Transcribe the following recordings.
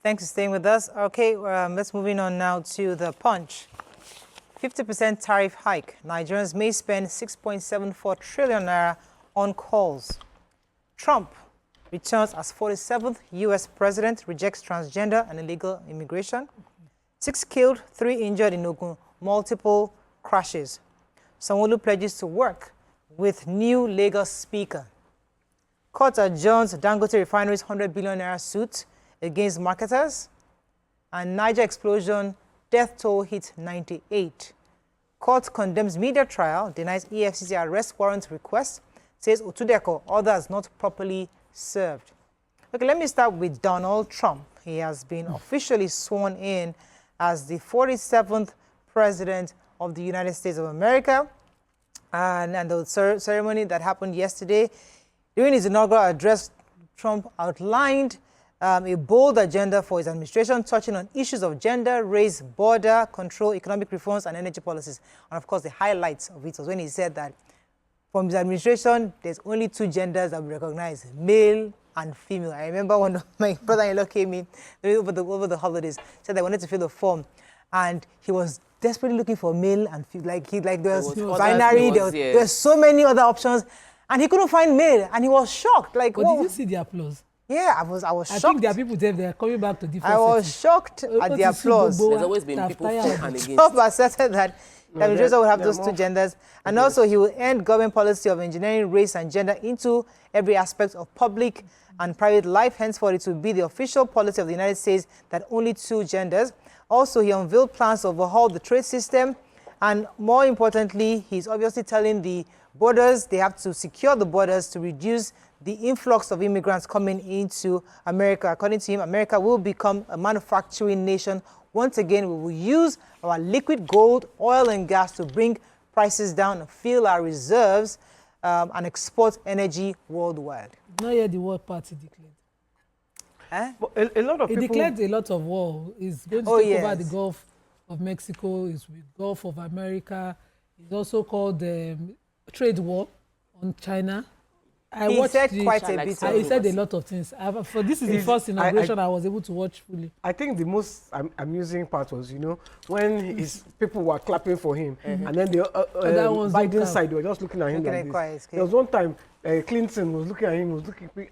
Thanks for staying with us. Okay, let's moving on now to the Punch. 50% tariff hike. Nigerians may spend 6.74 trillion naira on calls. Trump returns as 47th U.S. president, rejects transgender and illegal immigration. 6 killed, 3 injured in Ogun, multiple crashes. Sanwo-Olu pledges to work with new Lagos speaker. Court adjourns Dangote Refinery's 100 billion naira suit against marketers. And Niger explosion, death toll hit 98. Court condemns media trial, denies EFCC arrest warrant request, says Otudeko, others not properly served. Okay, let me start with Donald Trump. He has been officially sworn in as the 47th president of the United States of America. And the ceremony that happened yesterday, during his inaugural address, Trump outlined a bold agenda for his administration, touching on issues of gender, race, border control, economic reforms, and energy policies. And of course, the highlights of it was when he said that from his administration, there's only 2 genders that we recognize, male and female. I remember when my brother-in-law came in over the holidays, said they wanted to fill the form, and he was desperately looking for male and female. There was binary, there were so many other options, and he couldn't find male, and he was shocked. But did you see the applause? Yeah, I was shocked. I think there are people there, they are coming back to different I was shocked at the applause. There's always been people for and against. Trump asserted that the administration will have those 2 genders, and also he will end government policy of engineering race and gender into every aspect of public and private life. Henceforth, it will be the official policy of the United States that only 2 genders. Also, he unveiled plans to overhaul the trade system, and more importantly, he's obviously telling the borders they have to secure the borders to reduce the influx of immigrants coming into America. According to him, America will become a manufacturing nation. Once again, we will use our liquid gold, oil, and gas to bring prices down and fill our reserves and export energy worldwide. Not yet the war party declared. Huh? A lot of people... He declared a lot of war. He's going to take over the Gulf of Mexico. He's with Gulf of America. He's also called trade war on China. He said quite a bit. He said a lot of things. This is the first inauguration I was able to watch fully. I think the most amusing part was, when his people were clapping for him, and then the Biden side were just looking at him like this. There was one time Clinton was looking at him,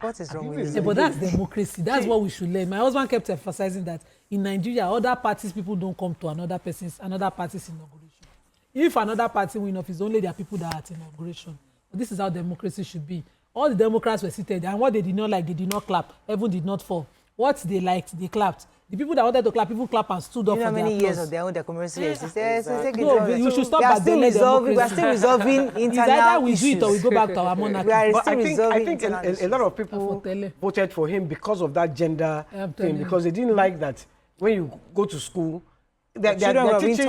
what is wrong with this? Yeah, but that's democracy. That's what we should learn. My husband kept emphasizing that in Nigeria, other parties, people don't come to another party's inauguration. If another party win off, it's only their people that are at inauguration. But this is how democracy should be. All the Democrats were seated, and what they did not like, they did not clap. Heaven did not fall. What they liked, they clapped. The people that wanted to clap, people clap and stood up for their applause. Many years of their own democracy. No, you should stop back then. We are still resolving internal issues. Either we do it or we go back to our monarchy. But I think a lot of people voted for him because of that gender thing, because they didn't like that when you go to school, they're teaching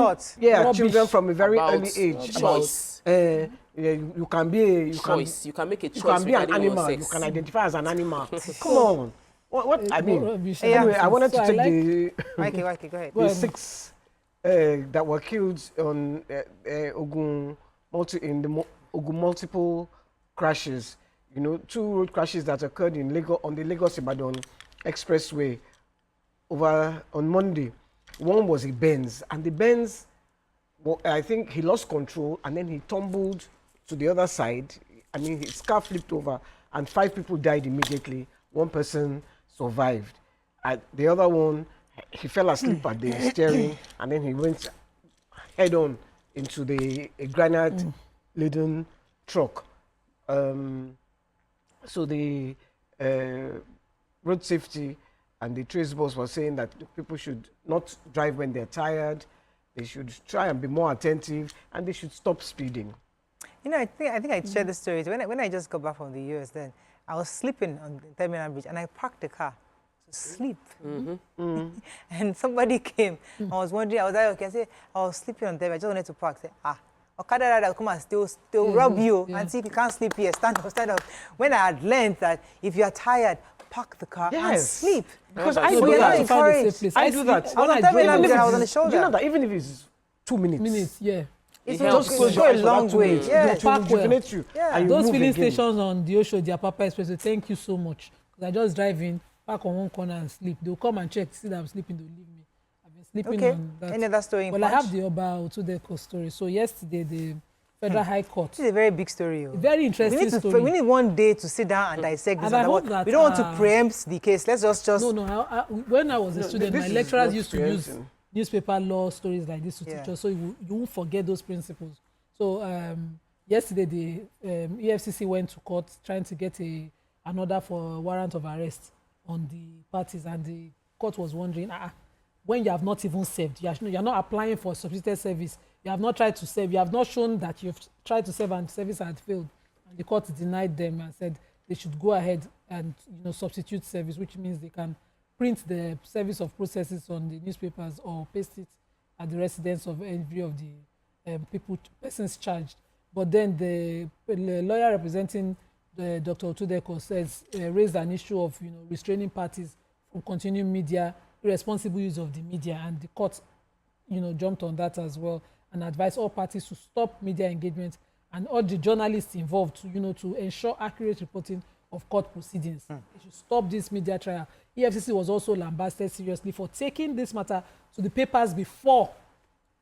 children from a very early age choice. You can be you can make a choice. You can be an animal. You can identify as an animal. Come on. What I mean? Anyway, I wanted to take the go ahead. The 6 that were killed on Ogun in the Ogun multiple crashes. 2 road crashes that occurred in Lagos on the Lagos-Ibadan Expressway on Monday. One was a Benz, and the Benz, I think he lost control and then he tumbled to the other side. I mean, his car flipped over and 5 people died immediately. 1 person survived. The other one, he fell asleep at the steering and then he went head on into a granite-laden truck. So the road safety and the trace boss was saying that people should not drive when they're tired. They should try and be more attentive, and they should stop speeding. I think I shared the story. When I just got back from the US, then I was sleeping on the Terminal Bridge, and I parked the car to sleep. And somebody came. I was wondering. I was like, okay. I said, I was sleeping on there. I just wanted to park. I said, Okada rider will come and still rob you and see if you can't sleep here. Stand up. When I had learned that if you are tired, park the car and sleep. Because I do that. I do that. I was on the shoulder. Do you know that even if it's 2 minutes? It's just go a long way. Those filling stations on the Osho, the Apapa Expressway, thank you so much. I just drive in, park on one corner and sleep. They'll come and check, see that I'm sleeping, they'll leave me. I've been sleeping Okay. on that. Any other story in Well, I Punch? have the Oba Otudeko story. So yesterday, the Federal High Court, This is a very big story. a very interesting story. We need one day to sit down and dissect this. And I matter. hope that, We don't want to preempt the case. Let's just. No, when I was a student, this my is lecturers not used to use preempting. newspaper law stories like this to Yeah. teach us, so you won't forget those principles. So yesterday, the EFCC went to court trying to get an order for a warrant of arrest on the parties, and the court was wondering, when you have not even served, you're not applying for substituted service, you have not tried to serve, you have not shown that you've tried to serve and service had failed. And the court denied them and said they should go ahead and substitute service, which means they can print the service of processes on the newspapers or paste it at the residence of every of the persons charged. But then the lawyer representing Dr. Otudeko says raised an issue of restraining parties from continuing media, irresponsible use of the media, and the court jumped on that as well and advised all parties to stop media engagement and all the journalists involved to ensure accurate reporting of court proceedings. They should stop this media trial. EFCC was also lambasted seriously for taking this matter to the papers before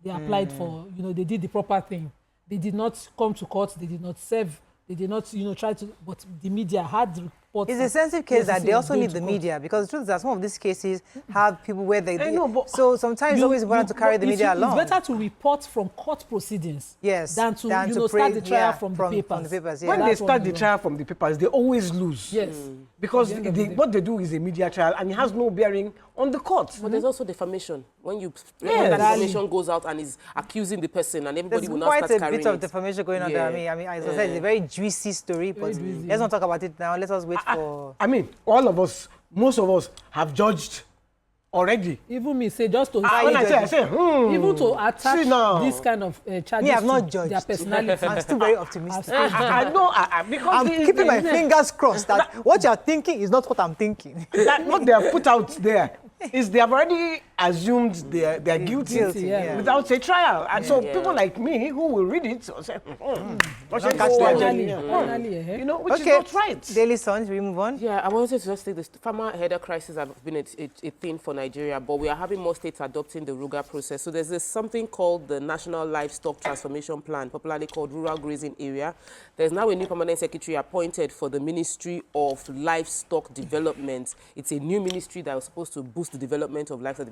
they applied for, they did the proper thing. They did not come to court, they did not serve, they did not, try to, but the media had reports. It's a sensitive case that they also need the media, because the truth is that some of these cases have people where they. I know, but so sometimes it's always important to carry the media along. It's better to report from court proceedings Yes, than to, than to start the praise- trial yeah, from the from papers. the papers, yeah. when they That's what start the we trial from the papers, they always lose. Yes. Because At the end of the day. what they do is a media trial, and it has no bearing on the court. But there's also defamation. When Yes. that defamation goes out and is accusing the person, and everybody There's will now quite start a carrying bit of it. defamation going on there. I mean, as I said, it's a very juicy story, but juicy. let's not talk about it now. Let us wait for. I mean, all of us, most of us have judged already. Even me say just to Why When you I say, even to See now. attach this kind of charges Me, I've to not judged. their personality. I'm still very optimistic. I know, because I'm keeping my fingers crossed that what you're thinking is not what I'm thinking. that what they have put out there is they have already assumed they're guilty, Guilty, yeah. without a trial. And so Yeah. people like me who will read it will say, what Don't should catch go them. on? Finally, Yeah. finally, Which is Okay, not right. Daily Sun, we move on. Yeah, I wanted to just say this. Farmer header crisis has been a thing for Nigeria, but we are having more states adopting the Ruga process. So there's something called the National Livestock Transformation Plan, popularly called Rural Grazing Area. There's now a new permanent secretary appointed for the Ministry of Livestock Development. It's a new ministry that was supposed to boost the development of livestock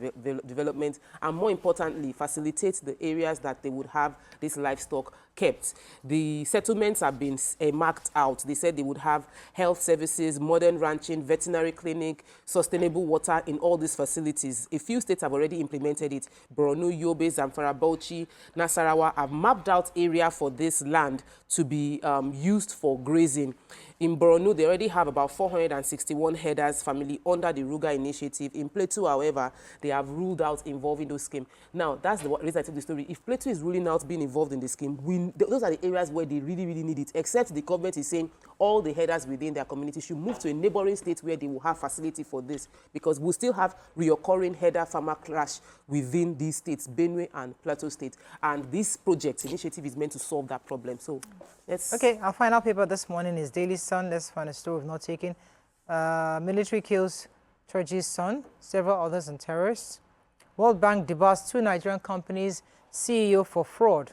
development and, more importantly, facilitate the areas that they would have this livestock kept. The settlements have been marked out. They said they would have health services, modern ranching, veterinary clinic, sustainable water in all these facilities. A few states have already implemented it. Borno, Yobe, Zamfara, Bauchi, Nasarawa have mapped out area for this land to be used for grazing. In Borno, they already have about 461 headers family under the Ruga initiative. In Plateau, however, they have ruled out involving those schemes. Now, that's the reason I took the story. If Plateau is ruling out being involved in the scheme, those are the areas where they really, really need it, except the government is saying all the headers within their community should move to a neighboring state where they will have facility for this, because we'll still have reoccurring header farmer clash within these states, Benue and Plateau State. And this project initiative is meant to solve that problem. So, let's... Okay, our final paper this morning is Daily Sun. Let's find a story we've not taken. Military kills Turji's son, several others and terrorists. World Bank debars 2 Nigerian companies' CEO for fraud.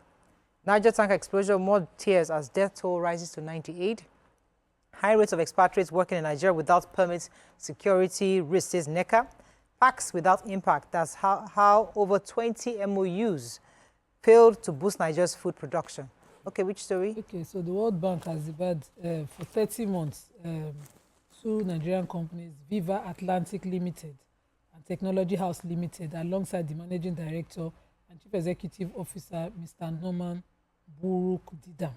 Niger tanker explosion, more tears as death toll rises to 98. High rates of expatriates working in Nigeria without permits, security risks, says NECA. Pacts without impact. That's how over 20 MOUs failed to boost Nigeria's food production. Okay, which story? Okay, so the World Bank has debarred for 30 months 2 Nigerian companies, Viva Atlantic Limited and Technology House Limited, alongside the Managing Director and Chief Executive Officer, Mr. Norman Buruk Didam.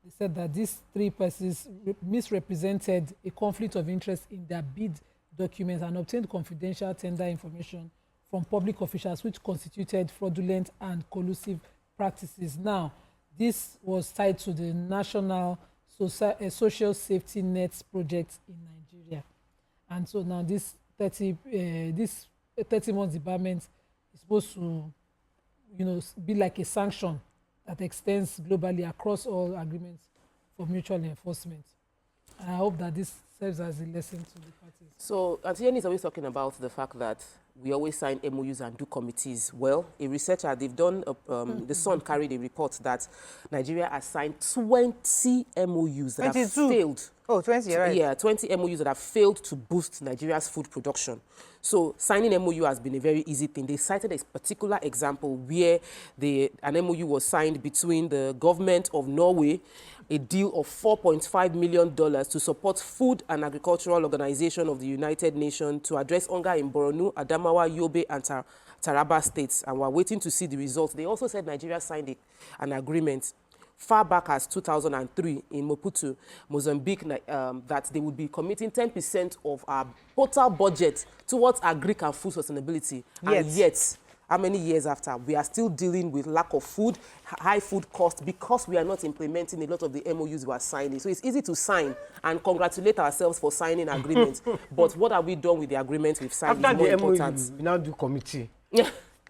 They said that these 3 persons misrepresented a conflict of interest in their bid documents and obtained confidential tender information from public officials, which constituted fraudulent and collusive practices. Now, this was tied to the National Social Safety Nets project in Nigeria. And so now this 30 months debarment is supposed to, be like a sanction that extends globally across all agreements for mutual enforcement. And I hope that this serves as a lesson to the parties. So, Auntie Yenny is always talking about the fact that we always sign MOUs and do committees. Well, a researcher, they've done, the Sun carried a report that Nigeria has signed 20 MOUs that 22. have failed. Oh, 20, right. Yeah, 20 MOUs that have failed to boost Nigeria's food production. So signing MOU has been a very easy thing. They cited a particular example where an MOU was signed between the government of Norway, a deal of $4.5 million to support food and agricultural organization of the United Nations to address hunger in Borno, Adamawa, Yobe, and Taraba states. And we're waiting to see the results. They also said Nigeria signed an agreement far back as 2003 in Maputo, Mozambique, that they would be committing 10% of our total budget towards agric and food sustainability. Yes. And yet, how many years after, we are still dealing with lack of food, high food costs, because we are not implementing a lot of the MOUs we are signing. So it's easy to sign and congratulate ourselves for signing agreements. But what have we done with the agreements we've signed? After is the more MOU, important. we now do committee.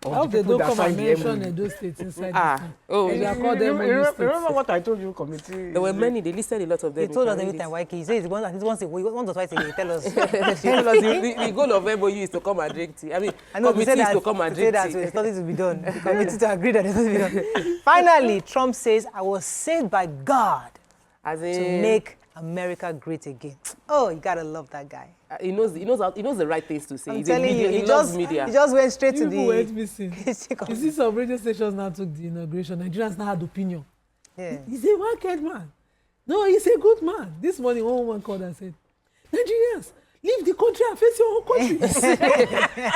I hope they don't come and mention Edo State inside this thing. Oh, They are called MOU states. Remember what I told you, committee? there were many. They listed a lot of them. He told us every time, YK. He says once or twice a year, he tell us. The goal of MOU is to come and drink tea. I mean, committee is to come and drink tea. There's nothing to be done. The committee to agree that there's nothing to be done. Finally, Trump says, I was saved by God As to in, make America great again. Oh, you gotta love that guy. he knows the right things to say. I'm He's a telling media, you, he loves media. he just went straight to People went missing. the... You see, some radio stations now took the inauguration. Nigerians now had opinion. Yeah. He's a wicked man. No, he's a good man. This morning, one woman called and said, Nigerians, leave the country and face your own country.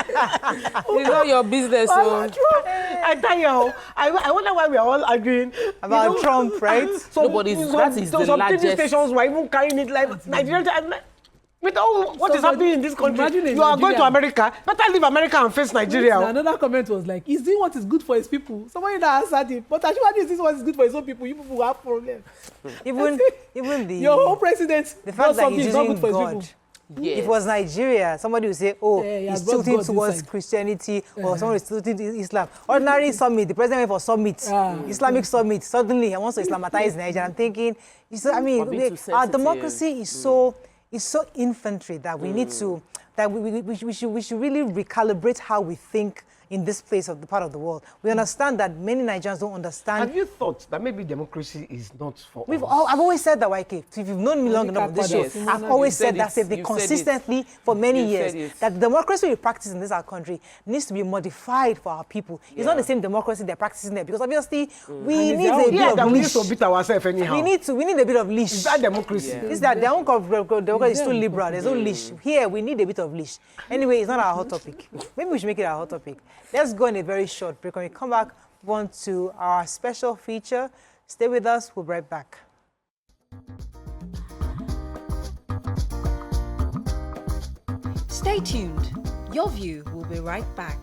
It's not your business. So. I tell you, I wonder why we are all arguing About Trump, right? That is the some largest. TV stations were even carrying it like Nigeria. I'm like, with all what is happening in this country, imagine in you are going to Nigeria. America. Better leave America and face Nigeria. And another comment was like, he's doing what is good for his people. Somebody that answered him. But actually, this is what is good for his own people. You people will have problems. Even the... Your whole president The does fact that something he's is not using good for his God. people. Yes. If it was Nigeria, somebody would say, oh, Yeah, he has he's brought tilting God towards inside. Christianity, or someone is tilting to Islam. Ordinary summit, the president went for summit, Islamic summit. Suddenly, he wants to Islamatize Nigeria. I'm thinking, I mean, We're being too our sensitive. democracy is so infantry that we need to, that we should really recalibrate how we think in this place of the part of the world. We understand that many Nigerians don't understand. Have you thought that maybe democracy is not for us? I've always said that, YK. If you've known me long enough on this show, Yes. I've always You've said that said it. same thing You've said it. consistently for many You've years. said it. That the democracy we practice in this our country needs to be modified for our people. It's not the same democracy they're practicing there, because obviously we need a bit that of we leash. used to beat ourselves anyhow. We need a bit of leash. Is that democracy? Yeah. It's that their own democracy is too liberal. There's no leash. Here, we need a bit of leash. Anyway, it's not our hot topic. Maybe we should make it our hot topic. Let's go on a very short break. When we come back, we want to our special feature. Stay with us. We'll be right back. Stay tuned. Your View will be right back.